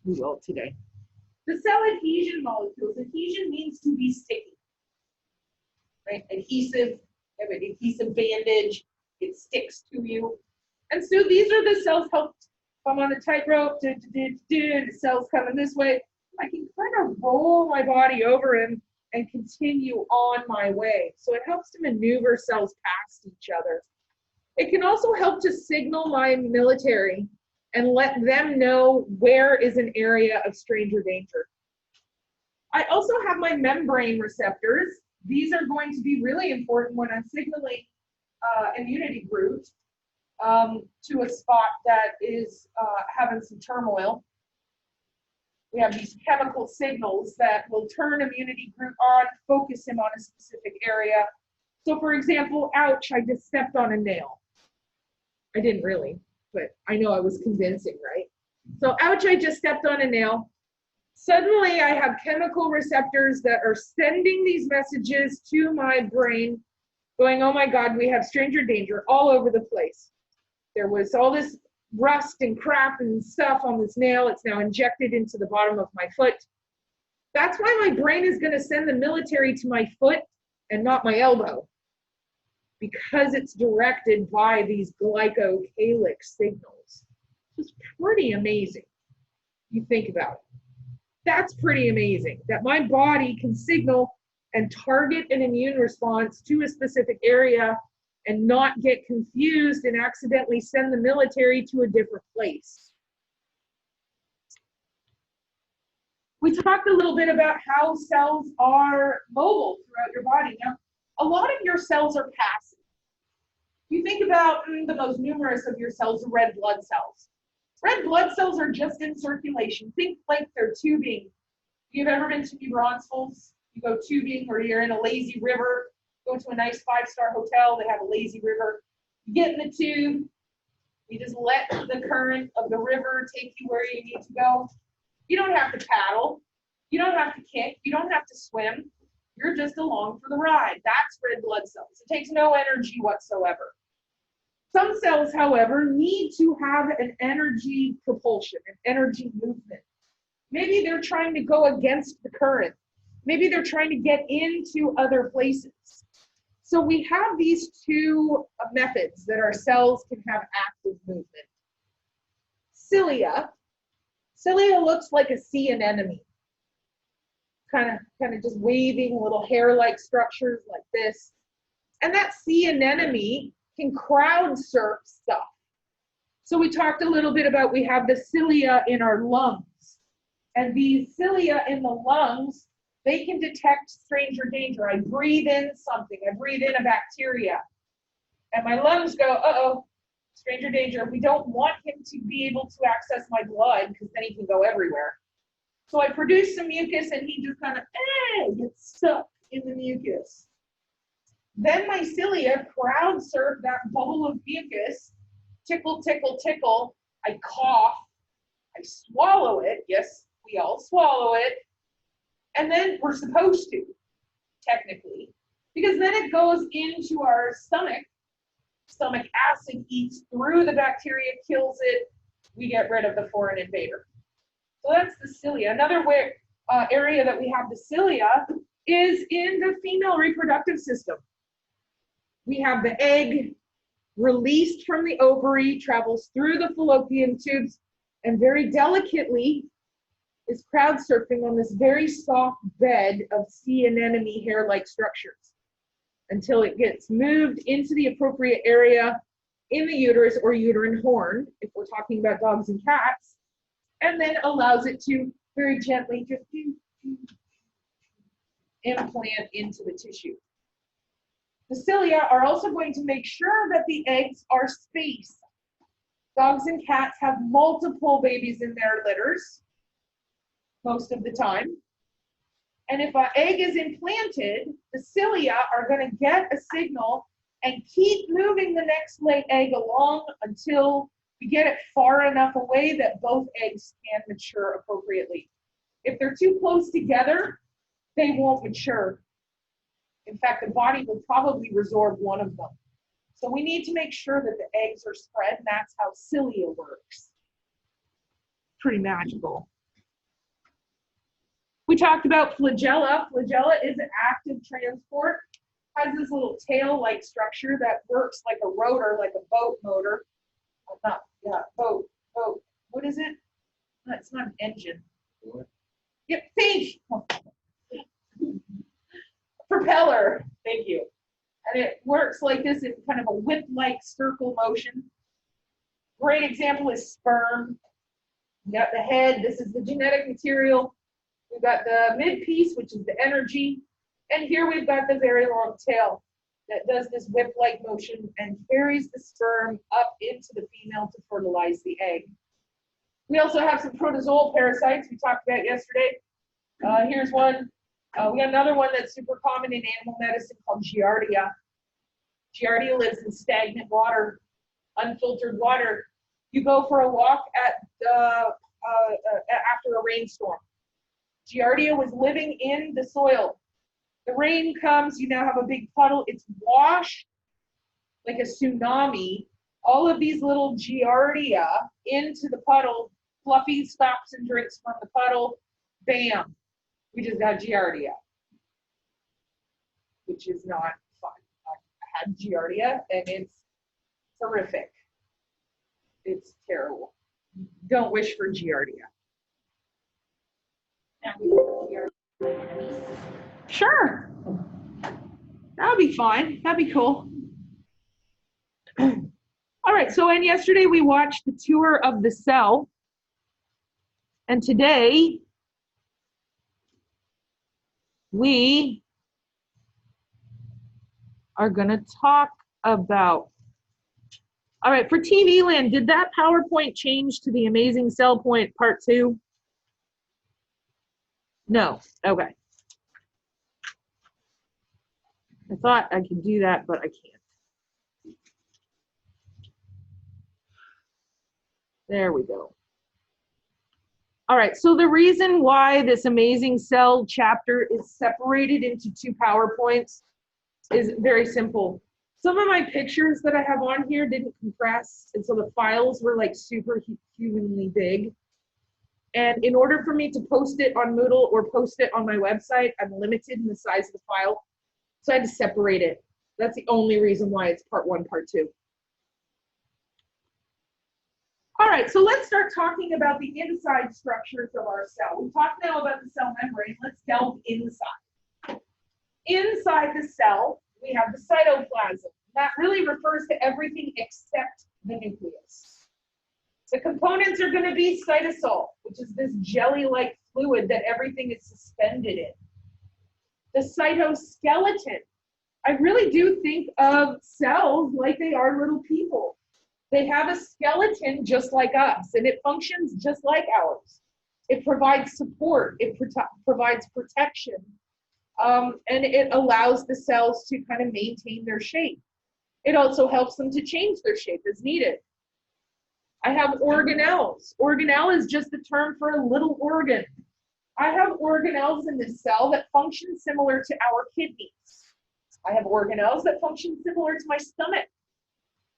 we will today. The cell adhesion molecules. Adhesion means to be sticky, right? Adhesive, have an adhesive bandage, it sticks to you. And so these are the cells helped. If I'm on a tightrope, the cells coming this way, I can kind of roll my body over and continue on my way. So it helps to maneuver cells past each other. It can also help to signal my military and let them know where is an area of stranger danger. I also have my membrane receptors. These are going to be really important when I'm signaling immunity groups to a spot that is having some turmoil. We have these chemical signals that will turn immunity group on, focus him on a specific area. So for example, ouch, I just stepped on a nail. I didn't really, but I know I was convincing, right? So ouch, I just stepped on a nail. Suddenly I have chemical receptors that are sending these messages to my brain going, oh my God, we have stranger danger all over the place. There was all this rust and crap and stuff on this nail. It's now injected into the bottom of my foot. That's why my brain is going to send the military to my foot and not my elbow, because it's directed by these glycocalyx signals. It's pretty amazing. You think about it. That's pretty amazing that my body can signal and target an immune response to a specific area and not get confused and accidentally send the military to a different place. We talked a little bit about how cells are mobile throughout your body. Now, a lot of your cells are passive. You think about the most numerous of your cells are red blood cells. Red blood cells are just in circulation. Think like they're tubing. If you've ever been to New Braunfels, you go tubing, or you're in a lazy river, go to a nice 5-star hotel, they have a lazy river. You get in the tube, you just let the current of the river take you where you need to go. You don't have to paddle, you don't have to kick, you don't have to swim. You're just along for the ride. That's red blood cells. It takes no energy whatsoever. Some cells, however, need to have an energy propulsion, an energy movement. Maybe they're trying to go against the current. Maybe they're trying to get into other places. So we have these two methods that our cells can have active movement. Cilia. Cilia looks like a sea anemone. Kind of just waving little hair-like structures like this. And that sea anemone can crowd surf stuff. So we talked a little bit about, we have the cilia in our lungs. And these cilia in the lungs, they can detect stranger danger. I breathe in something, I breathe in a bacteria. And my lungs go, uh-oh, stranger danger. We don't want him to be able to access my blood because then he can go everywhere. So I produce some mucus and he just kind of gets stuck in the mucus. Then my cilia crowd surf that bubble of mucus, tickle, tickle, tickle. I cough, I swallow it. Yes, we all swallow it. And then we're supposed to, technically, because then it goes into our stomach. Stomach acid eats through the bacteria, kills it. We get rid of the foreign invader. So that's the cilia. Another area that we have the cilia is in the female reproductive system. We have the egg released from the ovary, travels through the fallopian tubes, and very delicately is crowd surfing on this very soft bed of sea anemone hair-like structures until it gets moved into the appropriate area in the uterus or uterine horn, if we're talking about dogs and cats, and then allows it to very gently just implant into the tissue. The cilia are also going to make sure that the eggs are spaced. Dogs and cats have multiple babies in their litters most of the time. And if an egg is implanted, the cilia are going to get a signal and keep moving the next egg along until we get it far enough away that both eggs can mature appropriately. If they're too close together, they won't mature. In fact, the body will probably resorb one of them. So we need to make sure that the eggs are spread, and that's how cilia works. Pretty magical. talked about flagella. Flagella is an active transport. Has this little tail-like structure that works like a rotor, like a boat motor. Boat. What is it? No, it's not an engine. What? Yep, thank you. Propeller, thank you. And it works like this in kind of a whip-like circle motion. Great example is sperm. You got the head, this is the genetic material. We've got the mid piece, which is the energy. And here we've got the very long tail that does this whip-like motion and carries the sperm up into the female to fertilize the egg. We also have some protozoal parasites we talked about yesterday. Here's one. We got another one that's super common in animal medicine called Giardia. Giardia lives in stagnant water, unfiltered water. You go for a walk after a rainstorm. Giardia was living in the soil. The rain comes, you now have a big puddle. It's washed like a tsunami. All of these little Giardia into the puddle. Fluffy stops and drinks from the puddle. Bam, we just got Giardia, which is not fun. I had Giardia and it's horrific. It's terrible. Don't wish for Giardia. Sure. That would be fine. That'd be cool. All right, so and yesterday we watched the tour of the cell. And today we are going to talk about, all right, for TV Land, did that PowerPoint change to the Amazing Cell Point Part 2? No, okay. I thought I could do that, but I can't. There we go. All right, so the reason why this Amazing Cell chapter is separated into 2 PowerPoints is very simple. Some of my pictures that I have on here didn't compress, and so the files were like superhumanly big. And in order for me to post it on Moodle or post it on my website, I'm limited in the size of the file. So I had to separate it. That's the only reason why it's part 1, part 2. All right, so let's start talking about the inside structures of our cell. We've talked now about the cell membrane. Let's delve inside. Inside the cell, we have the cytoplasm. That really refers to everything except the nucleus. The components are going to be cytosol, which is this jelly-like fluid that everything is suspended in. The cytoskeleton. I really do think of cells like they are little people. They have a skeleton just like us, and it functions just like ours. It provides support, it provides protection, and it allows the cells to kind of maintain their shape. It also helps them to change their shape as needed. I have organelles. Organelle is just the term for a little organ. I have organelles in this cell that function similar to our kidneys. I have organelles that function similar to my stomach.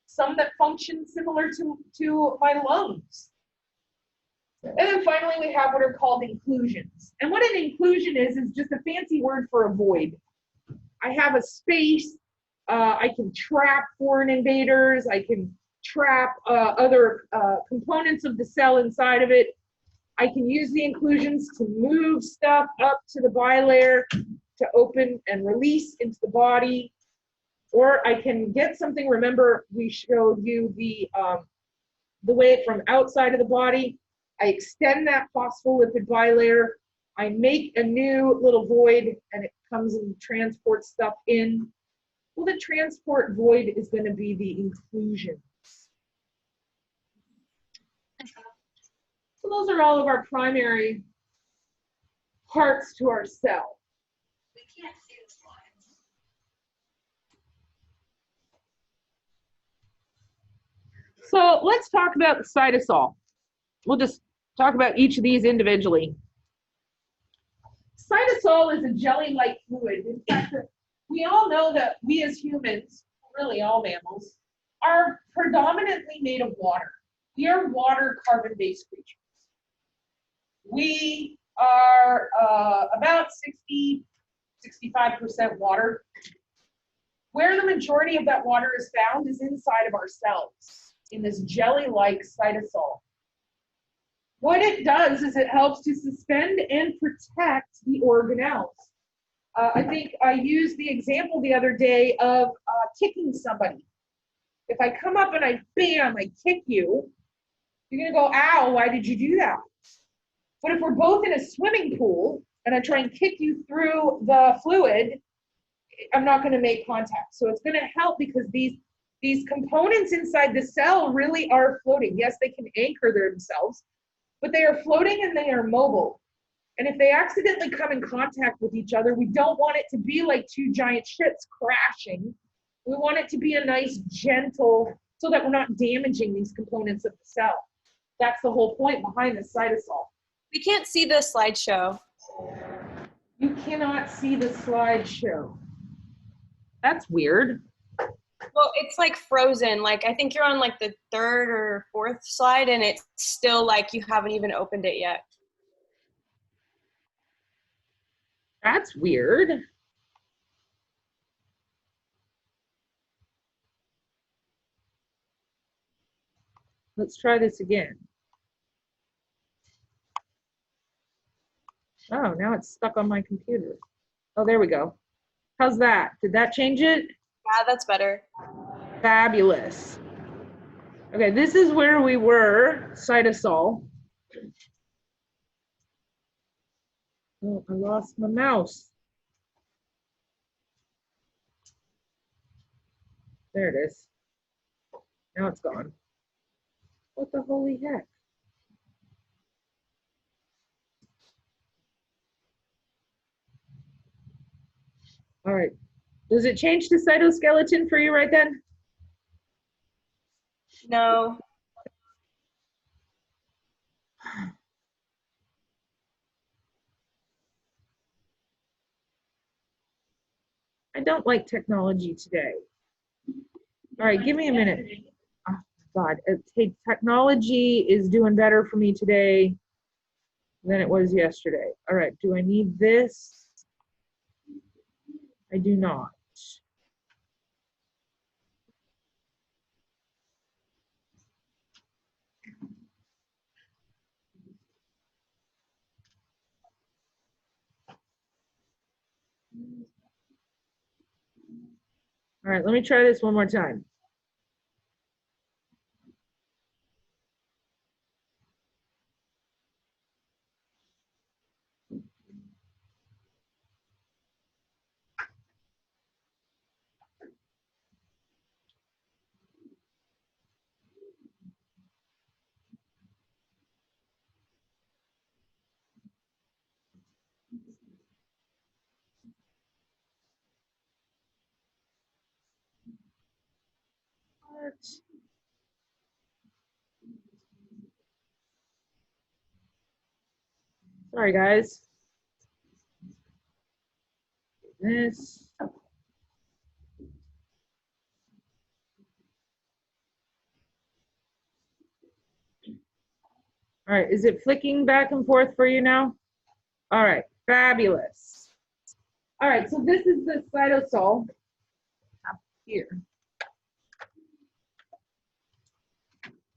Some that function similar to my lungs. And then finally, we have what are called inclusions. And what an inclusion is just a fancy word for a void. I have a space. I can trap foreign invaders. I can trap other components of the cell inside of it. I can use the inclusions to move stuff up to the bilayer to open and release into the body. Or I can get something. Remember, we showed you the way from outside of the body. I extend that phospholipid bilayer. I make a new little void, and it comes and transports stuff in. Well, the transport void is going to be the inclusions. So those are all of our primary parts to our cell. We can't see the slides. So let's talk about the cytosol. We'll just talk about each of these individually. Cytosol is a jelly-like fluid. In fact, we all know that we as humans, really all mammals, are predominantly made of water. We are water carbon-based creatures. We are about 65% water. Where the majority of that water is found is inside of our cells, in this jelly-like cytosol. What it does is it helps to suspend and protect the organelles. I think I used the example the other day of kicking somebody. If I come up and I kick you, you're gonna go, ow, why did you do that? But if we're both in a swimming pool and I try and kick you through the fluid, I'm not gonna make contact. So it's gonna help because these components inside the cell really are floating. Yes, they can anchor themselves, but they are floating and they are mobile. And if they accidentally come in contact with each other, we don't want it to be like two giant ships crashing. We want it to be a nice, gentle, so that we're not damaging these components of the cell. That's the whole point behind the cytosol. We can't see the slideshow. You cannot see the slideshow. That's weird. Well, it's like frozen. Like, I think you're on like the 3rd or 4th slide and it's still like you haven't even opened it yet. That's weird. Let's try this again. Oh, now it's stuck on my computer. Oh, there we go. How's that? Did that change it? Yeah, that's better. Fabulous. Okay, this is where we were, cytosol. Oh, I lost my mouse. There it is. Now it's gone. What the holy heck? All right. Does it change to cytoskeleton for you right then? No. I don't like technology today. All right, give me a minute. Oh, God, technology is doing better for me today than it was yesterday. All right, do I need this? I do not. All right, let me try this one more time. What? Sorry, guys. This. All right, is it flicking back and forth for you now? All right, fabulous. All right, so this is the cytosol up here.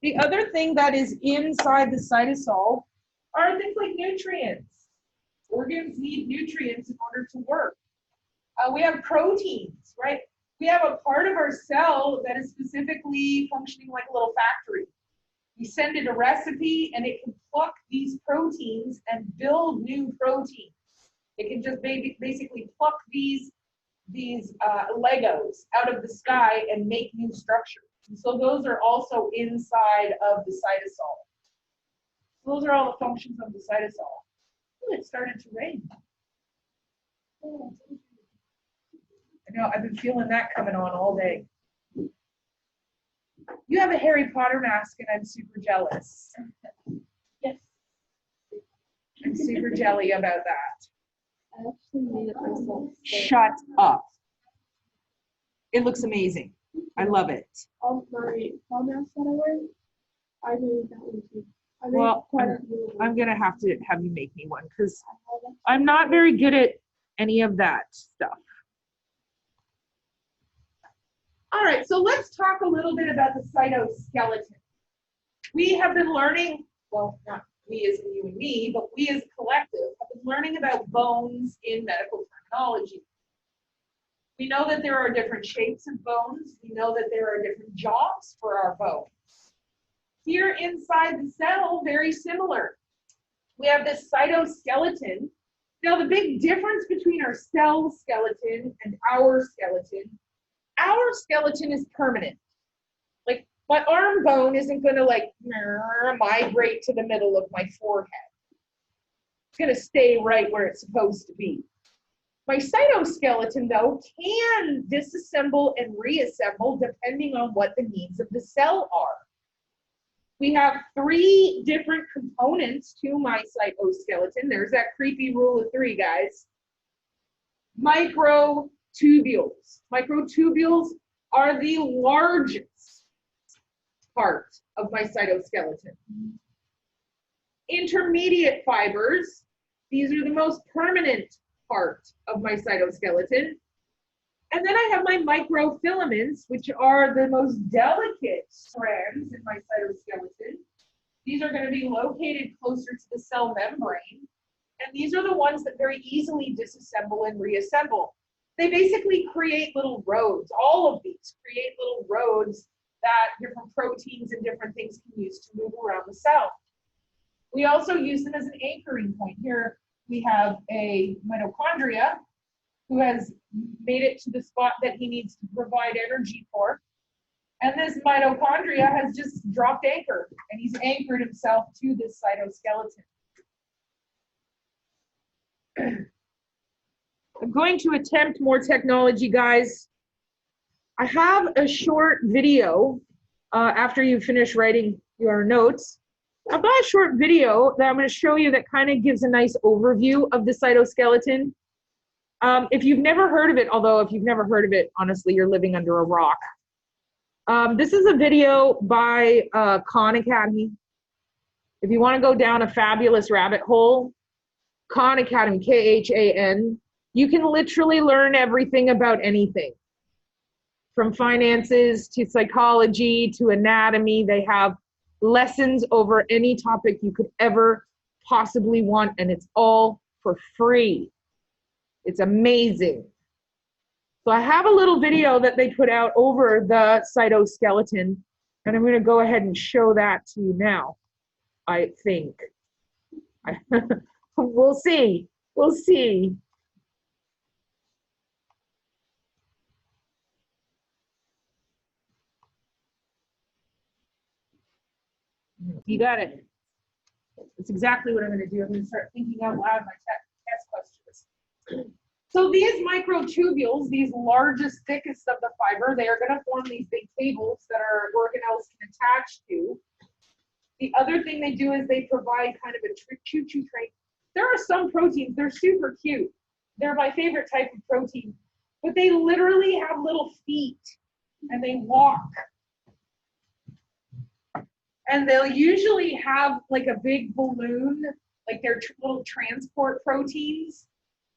The other thing that is inside the cytosol are things like nutrients. Organs need nutrients in order to work. We have proteins, right? We have a part of our cell that is specifically functioning like a little factory. We send it a recipe and it can pluck these proteins and build new proteins. It can just basically pluck these Legos out of the sky and make new structures. And so those are also inside of the cytosol. Those are all the functions of the cytosol. Ooh, it started to rain. Oh. I know, I've been feeling that coming on all day. You have a Harry Potter mask and I'm super jealous. Yes. I'm super jelly about that. I actually made it myself. Shut up. It looks amazing. I love it. My fall mask that I wear, I made that one too. Are there Well, quite a few? I'm gonna have to have you make me one because I'm not very good at any of that stuff. All right, so let's talk a little bit about the cytoskeleton. We have been learning, well, not we as in you and me, but we as a collective have been learning about bones in medical terminology. We know that there are different shapes of bones. We know that there are different jobs for our bones. Here inside the cell, very similar. We have this cytoskeleton. Now, the big difference between our cell skeleton and our skeleton is permanent. Like, my arm bone isn't going to like migrate to the middle of my forehead. It's going to stay right where it's supposed to be. My cytoskeleton, though, can disassemble and reassemble depending on what the needs of the cell are. We have 3 different components to my cytoskeleton. There's that creepy rule of 3, guys. Microtubules. Microtubules are the largest part of my cytoskeleton. Intermediate fibers, these are the most permanent part of my cytoskeleton. And then I have my microfilaments, which are the most delicate strands in my cytoskeleton. These are going to be located closer to the cell membrane. And these are the ones that very easily disassemble and reassemble. They basically create little roads. All of these create little roads that different proteins and different things can use to move around the cell. We also use them as an anchoring point. Here we have a mitochondria who has made it to the spot that he needs to provide energy for. And this mitochondria has just dropped anchor, and he's anchored himself to this cytoskeleton. I'm going to attempt more technology, guys. I have a short video after you finish writing your notes. I've got a short video that I'm going to show you that kind of gives a nice overview of the cytoskeleton. If you've never heard of it, although if you've never heard of it, honestly, you're living under a rock. This is a video by Khan Academy. If you want to go down a fabulous rabbit hole, Khan Academy, Khan, you can literally learn everything about anything. From finances to psychology to anatomy, they have lessons over any topic you could ever possibly want, and it's all for free. It's amazing. So I have a little video that they put out over the cytoskeleton, and I'm going to go ahead and show that to you now, I think. We'll see. We'll see. You got it. That's exactly what I'm going to do. I'm going to start thinking out loud my test questions. So these microtubules, these largest, thickest of the fiber, they are going to form these big cables that our organelles can attach to. The other thing they do is they provide kind of a choo-choo train. There are some proteins, they're super cute. They're my favorite type of protein, but they literally have little feet and they walk. And they'll usually have like a big balloon, like they're little transport proteins.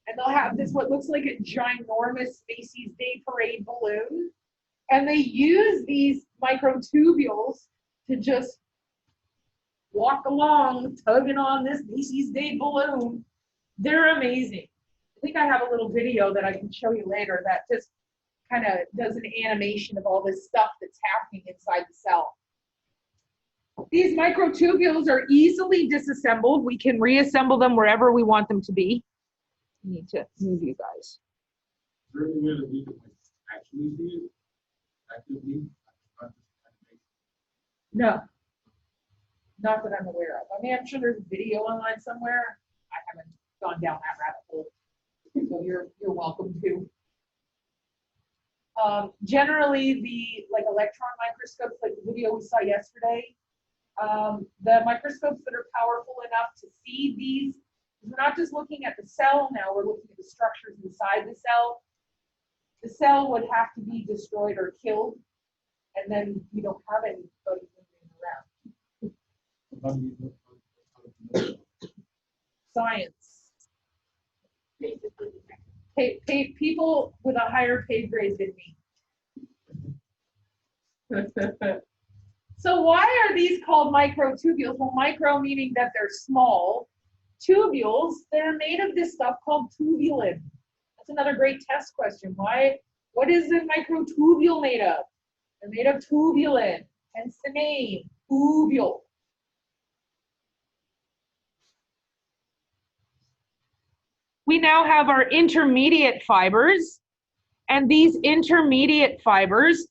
And they'll have this, what looks like a ginormous Macy's Day Parade balloon. And they use these microtubules to just walk along, tugging on this Macy's Day balloon. They're amazing. I think I have a little video that I can show you later that just kind of does an animation of all this stuff that's happening inside the cell. These microtubules are easily disassembled. We can reassemble them wherever we want them to be. I need to move you guys. Is there any way that we can actually see it? Actively? No, not that I'm aware of. I mean, I'm sure there's a video online somewhere. I haven't gone down that rabbit hole, so you're welcome to. Generally, the electron microscopes, like the video we saw yesterday, the microscopes that are powerful enough to see these, we're not just looking at the cell now, we're looking at the structures inside the cell. The cell would have to be destroyed or killed, and then you don't have anybody moving around. How do you know? How do you know? Science. People with a higher pay grade than me. So why are these called microtubules? Well, micro meaning that they're small. Tubules, they're made of this stuff called tubulin. That's another great test question. What is a microtubule made of? They're made of tubulin, hence the name, tubule. We now have our intermediate fibers, and these intermediate fibers,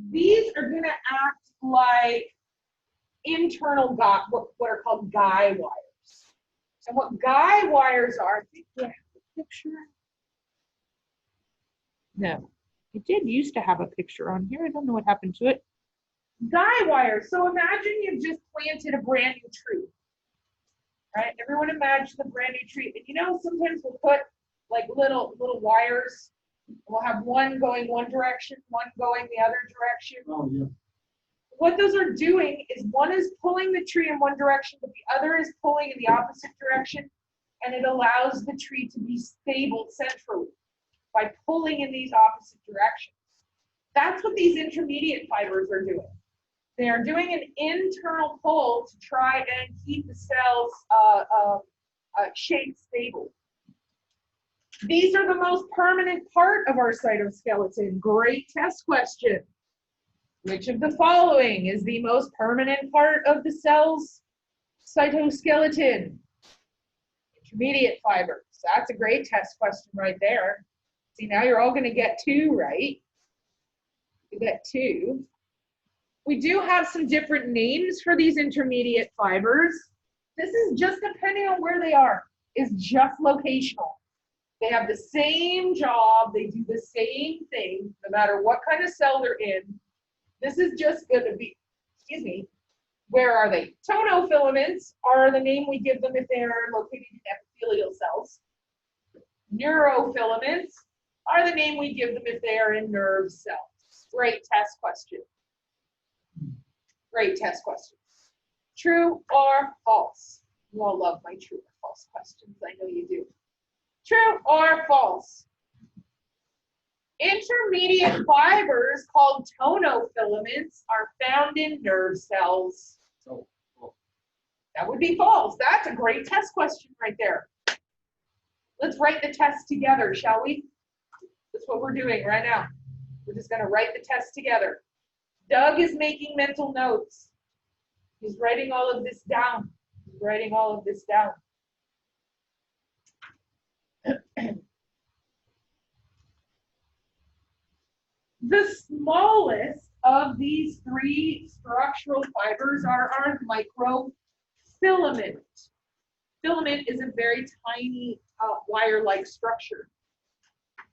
these are going to act like internal what are called guy wires. And what guy wires are, I think we have a picture. No, it did used to have a picture on here. I don't know what happened to it. Guy wires. So imagine you've just planted a brand new tree. Right? Everyone imagine the brand new tree. And you know, sometimes we'll put like little wires. We'll have one going one direction, one going the other direction. Oh, yeah. What those are doing is one is pulling the tree in one direction, but the other is pulling in the opposite direction, and it allows the tree to be stable centrally by pulling in these opposite directions. That's what these intermediate fibers are doing. They are doing an internal pull to try and keep the cell's shape stable. These are the most permanent part of our cytoskeleton. Great test question. Which of the following is the most permanent part of the cell's cytoskeleton? Intermediate fibers. That's a great test question right there. See, now you're all going to get 2 right. You get 2. We do have some different names for these intermediate fibers. This is just depending on where they are. It's just locational. They have the same job. They do the same thing, no matter what kind of cell they're in. This is just going to be, where are they? Tonofilaments are the name we give them if they are located in epithelial cells. Neurofilaments are the name we give them if they are in nerve cells. Great test question. Great test questions. True or false? You all love my true or false questions. I know you do. True or false? Intermediate fibers called tonofilaments are found in nerve cells. So, oh, That would be false. That's a great test question right there. Let's write the test together, shall we? That's what we're doing right now. We're just going to write the test together. Doug is making mental notes. He's writing all of this down. He's writing all of this down. The smallest of these 3 structural fibers are our microfilament. Filament is a very tiny wire-like structure.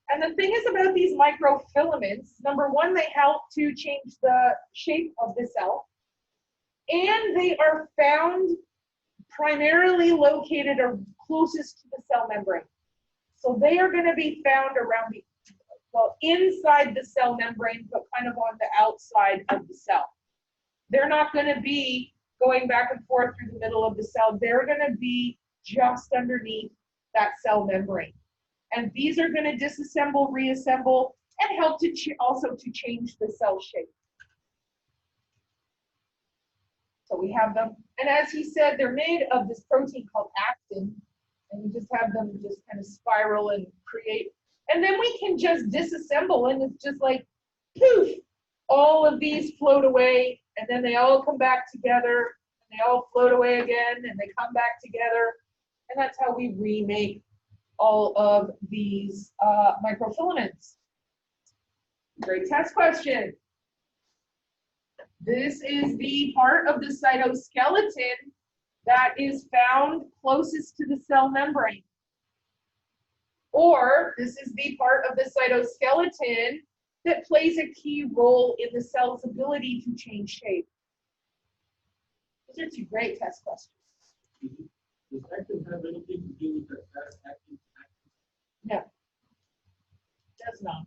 And the thing is about these microfilaments, number 1, they help to change the shape of the cell. And they are found primarily located or closest to the cell membrane. So they are going to be found around inside the cell membrane, but kind of on the outside of the cell. They're not going to be going back and forth through the middle of the cell. They're going to be just underneath that cell membrane. And these are going to disassemble, reassemble, and help to also to change the cell shape. So we have them, and as he said, they're made of this protein called actin, and we just have them just kind of spiral and create. And then we can just disassemble, and it's just like, poof, all of these float away, and then they all come back together, and they all float away again, and they come back together. And that's how we remake all of these microfilaments. Great test question. This is the part of the cytoskeleton that is found closest to the cell membrane. Or this is the part of the cytoskeleton that plays a key role in the cell's ability to change shape. Those are 2 great test questions. does actin have anything to do with that fast acting? No, does not.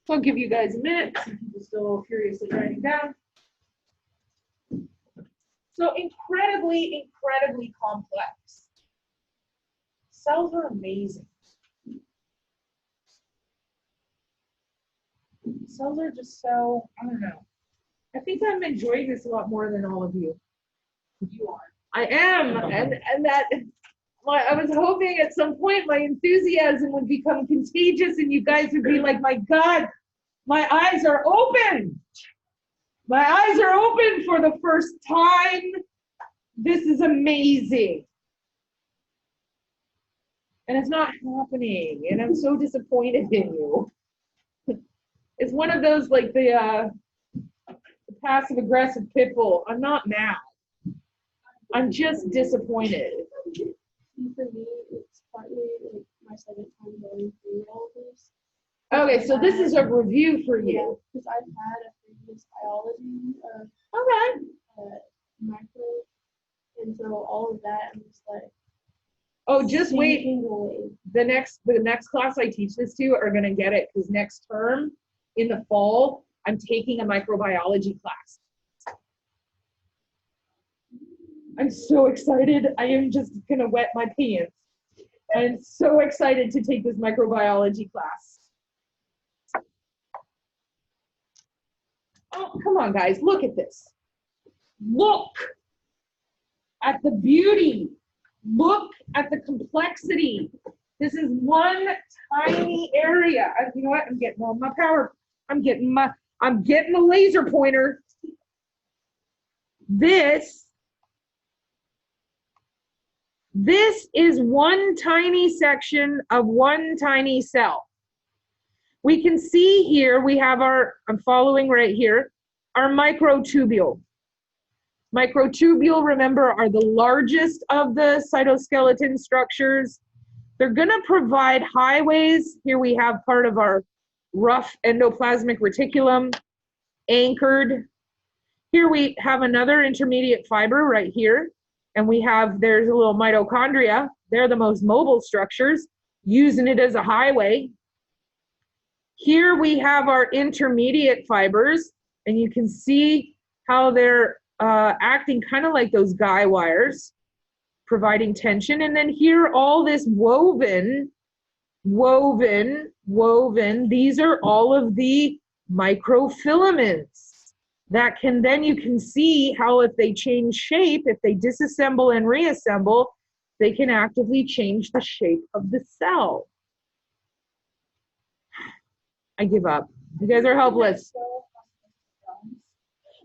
So I'll give you guys a minute, some people still furiously writing down. So incredibly, incredibly complex. Cells are amazing. Cells are just so, I don't know. I think I'm enjoying this a lot more than all of you. You are. I am, and that, I was hoping at some point my enthusiasm would become contagious and you guys would be like, my God, my eyes are open. My eyes are open for the first time. This is amazing. And it's not happening, and I'm so disappointed in you. It's one of those, like the passive aggressive pit bull. I'm not mad. I'm just disappointed. For me, it's partly like my second time going through all of this. Okay, so this is a review for you. Because I've had a previous biology Okay. micro, and so all of that, I'm just like, Oh, just wait. sinking away. The next class I teach this to are gonna get it, because next term in the fall, I'm taking a microbiology class. I'm so excited. I am just gonna wet my pants. I'm so excited to take this microbiology class. Oh, come on, guys, look at this. Look at the beauty. Look at the complexity. This is one tiny area. You know what? I'm getting all my power. I'm getting the laser pointer. This is one tiny section of one tiny cell. We can see here, we have I'm following right here, our microtubule. Microtubule, remember, are the largest of the cytoskeleton structures. They're gonna provide highways. Here we have part of our rough endoplasmic reticulum anchored. Here we have another intermediate fiber right here. And there's a little mitochondria. They're the most mobile structures, using it as a highway. Here we have our intermediate fibers, and you can see how they're acting kind of like those guy wires, providing tension. And then here, all this woven, these are all of the microfilaments that you can see how if they change shape, if they disassemble and reassemble, they can actively change the shape of the cell. I give up. You guys are helpless.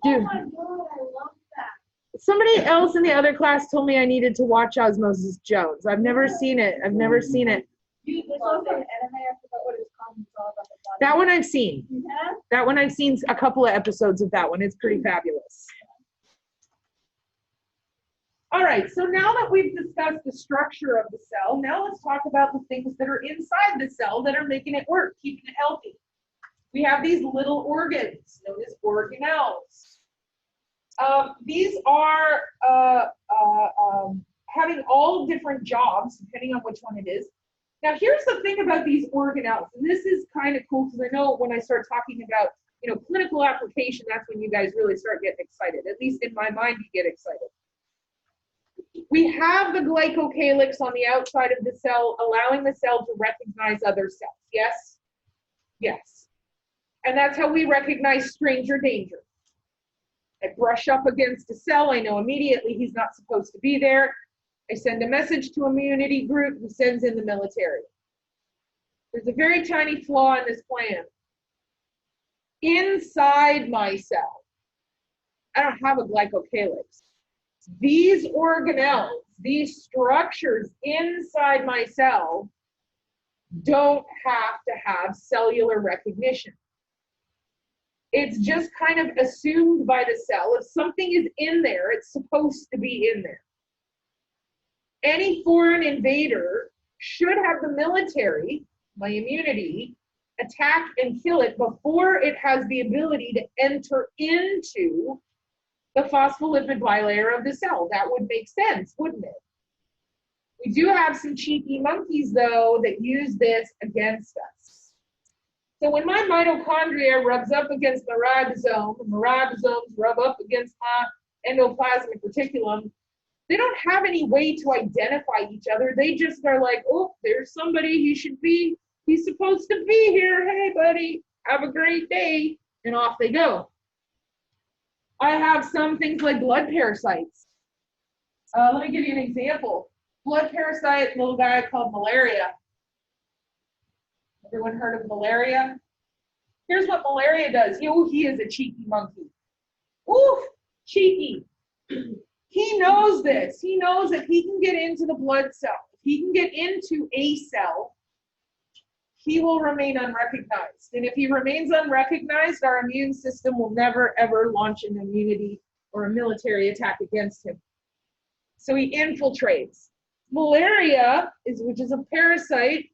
Dude, Oh my God, I love that. somebody else in the other class told me I needed to watch Osmosis Jones. I've never seen it. You There's also an love anime, it. I forgot what it's called. It's all about the body. That one I've seen. You have? That one I've seen a couple of episodes of that one. It's pretty fabulous. All right, so now that we've discussed the structure of the cell, now let's talk about the things that are inside the cell that are making it work, keeping it healthy. We have these little organs known as organelles. These are having all different jobs, depending on which one it is. Now, here's the thing about these organelles, and this is kind of cool because I know when I start talking about, clinical application, that's when you guys really start getting excited. At least in my mind, you get excited. We have the glycocalyx on the outside of the cell, allowing the cell to recognize other cells. Yes? Yes. And that's how we recognize stranger danger. I brush up against a cell, I know immediately he's not supposed to be there. I send a message to immunity group who sends in the military. There's a very tiny flaw in this plan. Inside my cell, I don't have a glycocalyx. These organelles, these structures inside my cell don't have to have cellular recognition. It's just kind of assumed by the cell. If something is in there, it's supposed to be in there. Any foreign invader should have the military, my immunity, attack and kill it before it has the ability to enter into the phospholipid bilayer of the cell. That would make sense, wouldn't it? We do have some cheeky monkeys, though, that use this against us. So when my mitochondria rubs up against the ribosome, and the ribosomes rub up against my endoplasmic reticulum, they don't have any way to identify each other. They just are like, oh, there's somebody, he's supposed to be here. Hey, buddy, have a great day. And off they go. I have some things like blood parasites. Let me give you an example. Blood parasite, little guy called malaria. Everyone heard of malaria? Here's what malaria does. Oh, he is a cheeky monkey. Ooh, cheeky. He knows this. He knows if he can get into the blood cell, if he can get into a cell, he will remain unrecognized. And if he remains unrecognized, our immune system will never, ever launch an immunity or a military attack against him. So he infiltrates. Malaria, which is a parasite,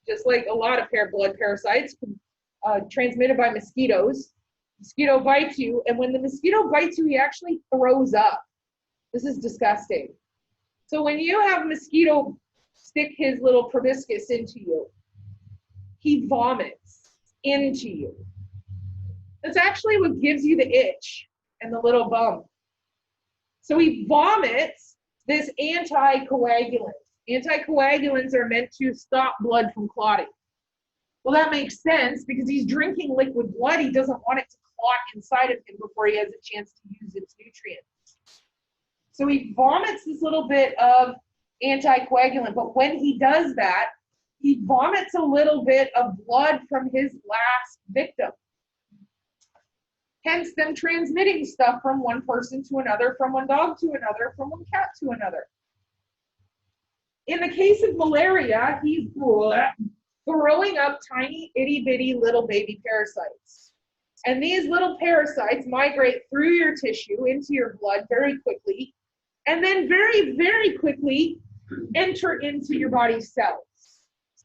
just like a lot of blood parasites, transmitted by mosquitoes. Mosquito bites you, and when the mosquito bites you, he actually throws up. This is disgusting. So when you have a mosquito stick his little proboscis into you, he vomits into you. That's actually what gives you the itch and the little bump. So he vomits this anticoagulant. Anticoagulants are meant to stop blood from clotting. Well, that makes sense because he's drinking liquid blood. He doesn't want it to clot inside of him before he has a chance to use its nutrients. So he vomits this little bit of anticoagulant, but when he does that, he vomits a little bit of blood from his last victim. Hence them transmitting stuff from one person to another, from one dog to another, from one cat to another. In the case of malaria, he's throwing up tiny itty bitty little baby parasites. And these little parasites migrate through your tissue into your blood very quickly, and then very, very quickly enter into your body's cells.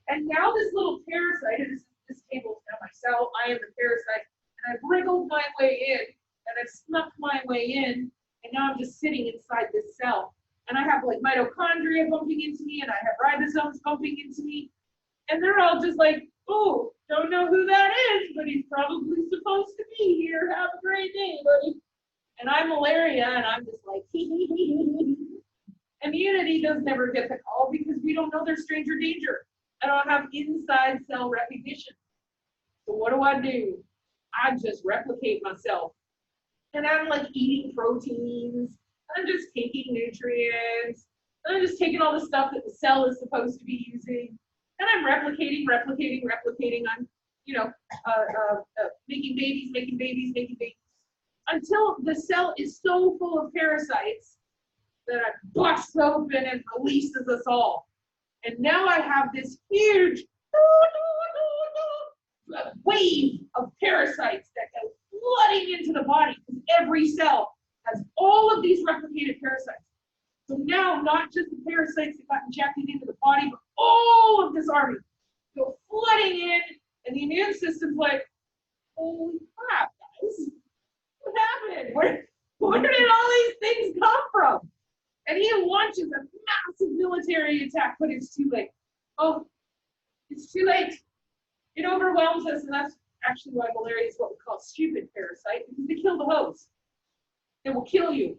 And now this little parasite, and this table is now my cell, I am the parasite, and I've wriggled my way in, and I've snuck my way in, and now I'm just sitting inside this cell. And I have like mitochondria bumping into me, and I have ribosomes bumping into me, and they're all just like, oh, don't know who that is, but he's probably supposed to be here. Have a great day, buddy. And I'm malaria, and I'm just like, Immunity does never get the call because we don't know there's stranger danger. I don't have inside cell recognition. So what do? I just replicate myself. And I'm like eating proteins. I'm just taking nutrients. I'm just taking all the stuff that the cell is supposed to be using. And I'm replicating. I'm, making babies. Until the cell is so full of parasites that it busts open and releases us all. And now I have this huge wave of parasites that go flooding into the body because every cell has all of these replicated parasites. So now not just the parasites that got injected into the body, but all of this army go flooding in, and the immune system's like, holy crap, guys, what happened? Where did all these things come from? And he launches a massive military attack, but it's too late. Oh, it's too late. It overwhelms us, and that's actually why malaria is what we call stupid parasite, because they kill the host. They will kill you.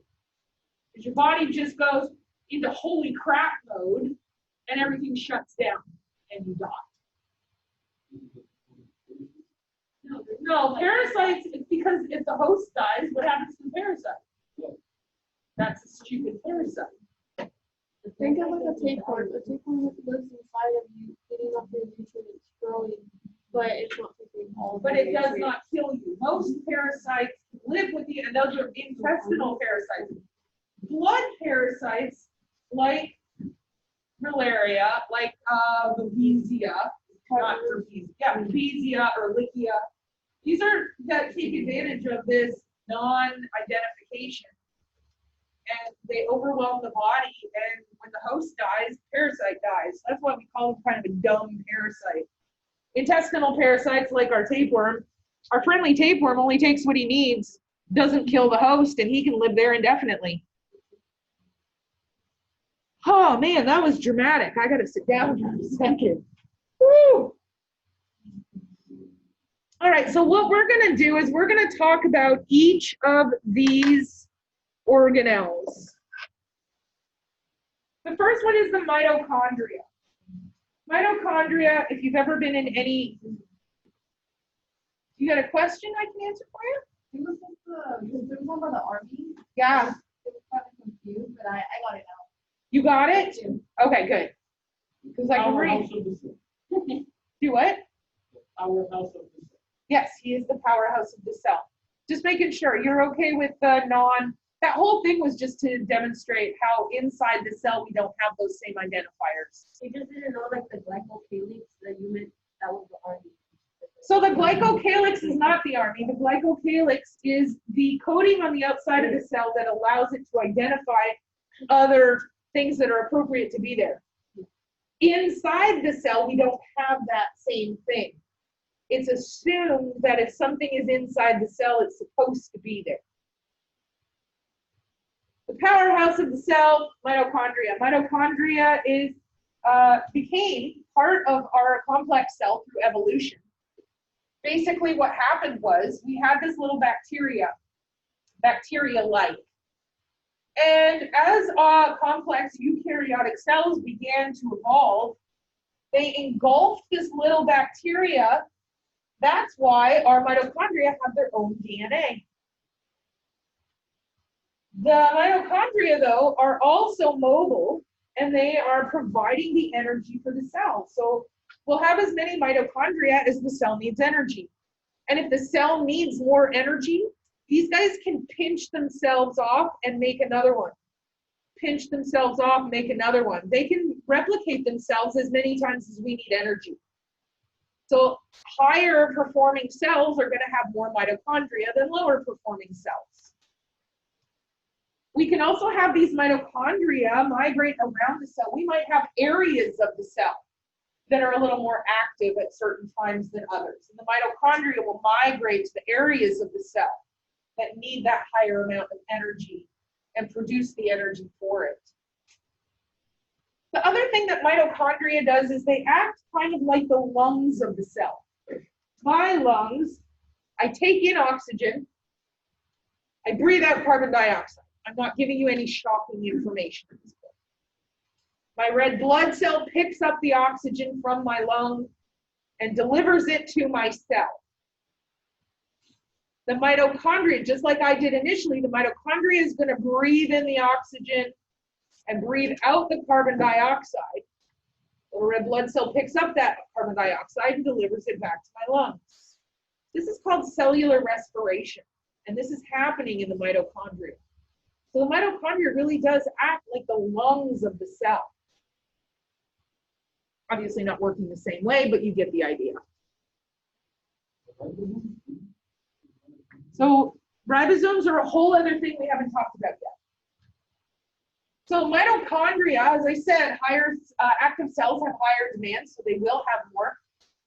Because your body just goes into holy crap mode, and everything shuts down, and you die. No, parasites, because if the host dies, what happens to the parasite? That's a stupid parasite. Think of like a tapeworm. A tapeworm lives inside of you, getting off your nutrients, growing, but it's not taking all. But it does not kill you. Most parasites live with you, and those are intestinal parasites. Blood parasites, like malaria, like Babesia, not Babesia, Babesia or Lichia. These are that take advantage of this non-identification. And they overwhelm the body, and when the host dies, the parasite dies. That's why we call them kind of a dumb parasite. Intestinal parasites, like our tapeworm, our friendly tapeworm only takes what he needs, doesn't kill the host, and he can live there indefinitely. Oh man, that was dramatic. I gotta sit down for a second. Woo! All right, so what we're gonna do is we're gonna talk about each of these organelles. The first one is the mitochondria. Mitochondria, if you've ever been in any, you got a question I can answer for you? It was just because there was one about the army. Yeah, It was kind of confused, but I got it now. you got it? Okay, good. Because I can read. Powerhouse of the cell. Do what? Powerhouse of the cell. Yes, he is the powerhouse of the cell. Just making sure you're okay with the that whole thing was just to demonstrate how inside the cell we don't have those same identifiers. We just didn't know like the glycocalyx that you meant that was the army. So the glycocalyx is not the army. The glycocalyx is the coating on the outside of the cell that allows it to identify other things that are appropriate to be there. Inside the cell, we don't have that same thing. It's assumed that if something is inside the cell, it's supposed to be there. The powerhouse of the cell, mitochondria. Mitochondria became part of our complex cell through evolution. Basically what happened was we had this little bacteria-like. And as complex eukaryotic cells began to evolve, they engulfed this little bacteria. That's why our mitochondria have their own DNA. The mitochondria, though, are also mobile, and they are providing the energy for the cell. So we'll have as many mitochondria as the cell needs energy. And if the cell needs more energy, these guys can pinch themselves off and make another one. Pinch themselves off, make another one. They can replicate themselves as many times as we need energy. So higher performing cells are going to have more mitochondria than lower performing cells. We can also have these mitochondria migrate around the cell. We might have areas of the cell that are a little more active at certain times than others. And the mitochondria will migrate to the areas of the cell that need that higher amount of energy and produce the energy for it. The other thing that mitochondria does is they act kind of like the lungs of the cell. My lungs, I take in oxygen, I breathe out carbon dioxide. I'm not giving you any shocking information at this point. My red blood cell picks up the oxygen from my lung and delivers it to my cell. The mitochondria, just like I did initially, the mitochondria is going to breathe in the oxygen and breathe out the carbon dioxide. The red blood cell picks up that carbon dioxide and delivers it back to my lungs. This is called cellular respiration, and this is happening in the mitochondria. So the mitochondria really does act like the lungs of the cell. Obviously not working the same way, but you get the idea. So ribosomes are a whole other thing we haven't talked about yet. So mitochondria, as I said, higher active cells have higher demand, so they will have more.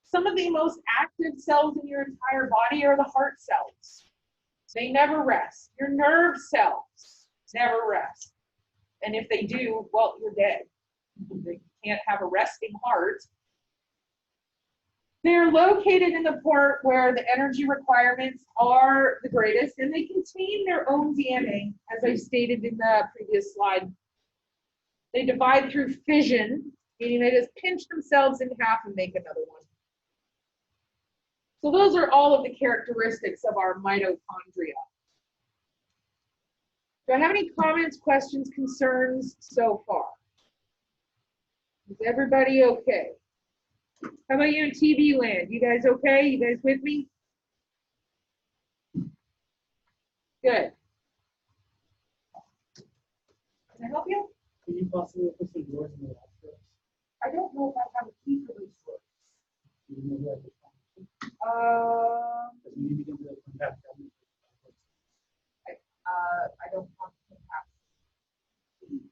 Some of the most active cells in your entire body are the heart cells. They never rest. Your nerve cells never rest. And if they do, well, you're dead. You can't have a resting heart. They're located in the part where the energy requirements are the greatest, and they contain their own DNA, as I stated in the previous slide. They divide through fission, meaning they just pinch themselves in half and make another one. So those are all of the characteristics of our mitochondria. Do I have any comments, questions, concerns so far? Is everybody okay? How about you in TV land? You guys okay? You guys with me? Good. Can I help you? Can you possibly put some doors in the lab for us? I don't know if I have a key for those doors. Do you know where I could find it? Because we need to get the contact cabinet. I don't have the capacity.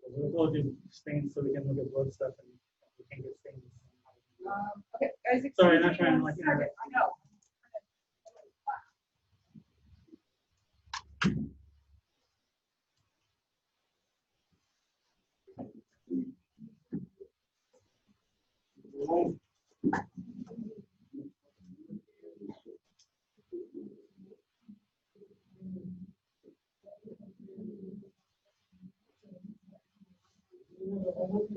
We'll go do stains so we can look at blood stuff and we can get stains. Okay, guys. Sorry, excuse not me trying to, one like, second. interrupt. I know. Oh.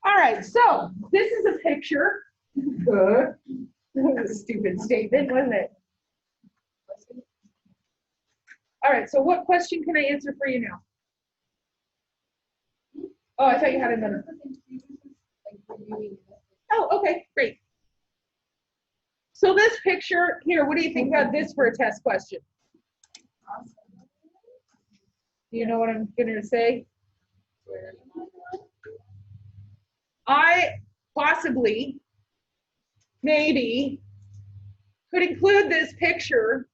All right, so this is a picture. Good. Stupid statement, wasn't it? All right, so what question can I answer for you now? Oh, I thought you had another. Oh, okay, great. So this picture here, what do you think about this for a test question? Do you know what I'm going to say? I possibly, maybe, could include this picture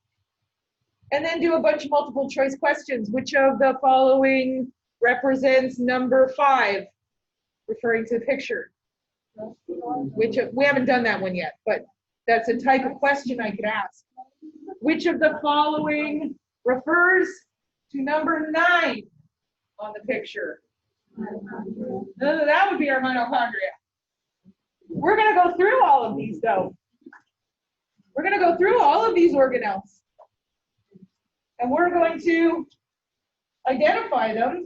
and then do a bunch of multiple choice questions. Which of the following represents number 5, referring to the picture? Which of, we haven't done that one yet, but that's a type of question I could ask. Which of the following refers to number 9 on the picture? That would be our mitochondria. We're going to go through all of these, though. We're going to go through all of these organelles. And we're going to identify them.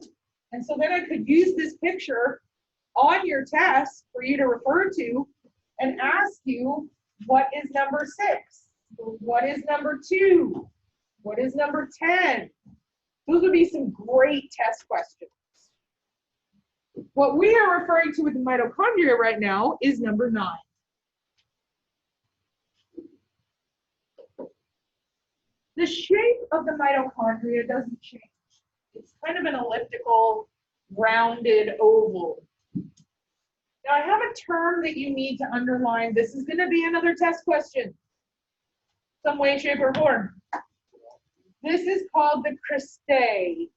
And so then I could use this picture on your test for you to refer to and ask you, what is number 6? What is number 2? What is number 10? Those would be some great test questions. What we are referring to with the mitochondria right now is number 9. The shape of the mitochondria doesn't change. It's kind of an elliptical, rounded oval. Now I have a term that you need to underline. This is going to be another test question, some way, shape, or form. This is called the cristae.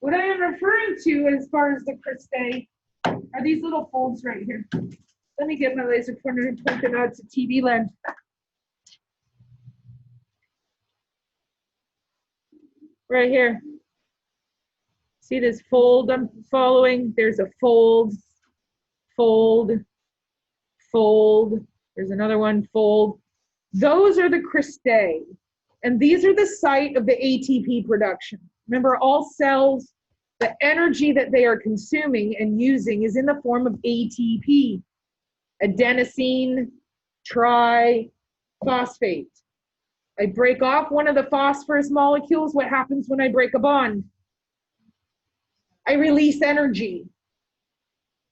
What I am referring to as far as the cristae are these little folds right here. Let me get my laser pointer and point them out to TV land. Right here. See this fold I'm following? There's a fold, fold, fold. There's another one, fold. Those are the cristae. And these are the site of the ATP production. Remember, all cells, the energy that they are consuming and using is in the form of ATP, adenosine triphosphate. I break off one of the phosphorus molecules. What happens when I break a bond? I release energy.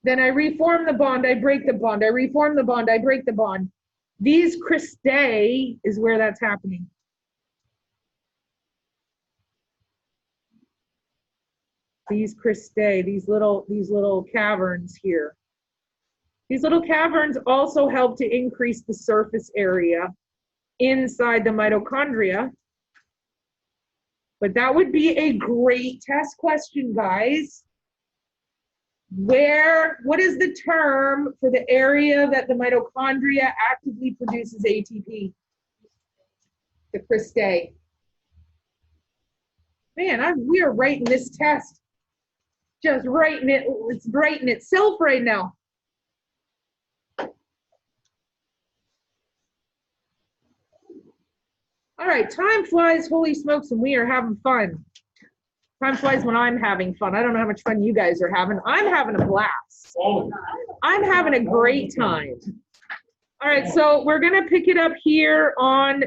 Then I reform the bond, I break the bond. I reform the bond, I break the bond. These cristae is where that's happening. These cristae, these little caverns here. These little caverns also help to increase the surface area inside the mitochondria. But that would be a great test question, guys. What is the term for the area that the mitochondria actively produces ATP? The cristae. Man, we are writing this test. Just writing it, it's writing itself right now. All right, time flies, holy smokes, and we are having fun. Time flies when I'm having fun. I don't know how much fun you guys are having. I'm having a blast. I'm having a great time. All right, so we're gonna pick it up here on